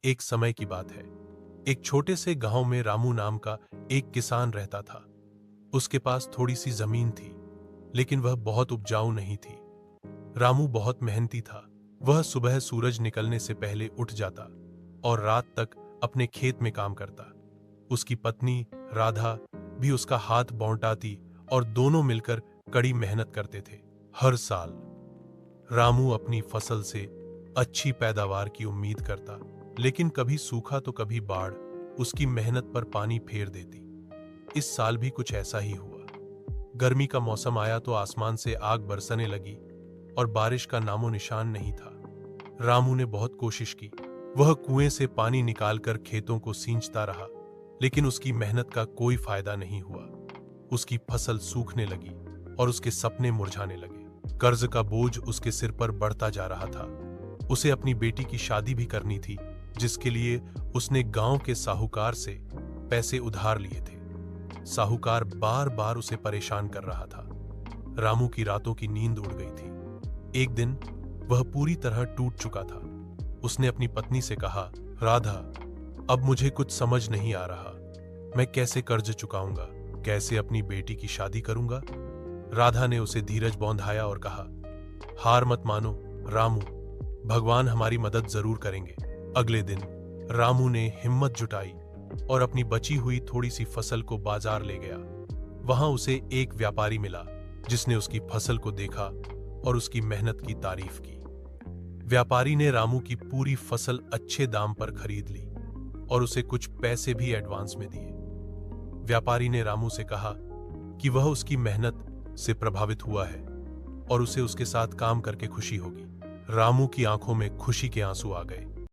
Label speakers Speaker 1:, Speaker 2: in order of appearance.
Speaker 1: एक समय की बात है। एक छोटे से गांव में रामू नाम का एक किसान रहता था। उसके पास थोड़ी सी जमीन थी, लेकिन वह बहुत उपजाऊ नहीं थी। रामू बहुत मेहनती था। वह सुबह सूरज निकलने से पहले उठ जाता और रात तक अपने खेत में काम करता। उसकी पत्नी राधा भी उसका हाथ बौंटाती और दोनों मिलकर कड़ी मेहनत करते थे। हर साल रामू अपनी फसल से अच्छी पैदावार की उम्मीद करता, लेकिन कभी सूखा तो कभी बाढ़ उसकी मेहनत पर पानी फेर देती। इस साल भी कुछ ऐसा ही हुआ। गर्मी का मौसम आया तो आसमान से आग बरसने लगी और बारिश का नामो निशान नहीं था। रामू ने बहुत कोशिश की। वह कुएं से पानी निकालकर खेतों को सींचता रहा, लेकिन उसकी मेहनत का कोई फायदा नहीं हुआ। उसकी फसल सूखने लगी और उसके सपने मुरझाने लगे। कर्ज का बोझ उसके सिर पर बढ़ता जा रहा था। उसे अपनी बेटी की शादी भी करनी थी, जिसके लिए उसने गांव के साहूकार से पैसे उधार लिए थे। साहूकार बार बार उसे परेशान कर रहा था। रामू की रातों की नींद उड़ गई थी। एक दिन वह पूरी तरह टूट चुका था। उसने अपनी पत्नी से कहा, राधा, अब मुझे कुछ समझ नहीं आ रहा। मैं कैसे कर्ज चुकाऊंगा, कैसे अपनी बेटी की शादी करूंगा? राधा ने उसे धीरज बौंधाया और कहा, हार मत मानो रामू, भगवान हमारी मदद जरूर करेंगे। अगले दिन रामू ने हिम्मत जुटाई और अपनी बची हुई थोड़ी सी फसल को बाजार ले गया। वहां उसे एक व्यापारी मिला, जिसने उसकी फसल को देखा और उसकी मेहनत की तारीफ की। व्यापारी ने रामू की पूरी फसल अच्छे दाम पर खरीद ली और उसे कुछ पैसे भी एडवांस में दिए। व्यापारी ने रामू से कहा कि वह उसकी मेहनत से प्रभावित हुआ है और उसे उसके साथ काम करके खुशी होगी। रामू की आंखों में खुशी के आंसू आ गए।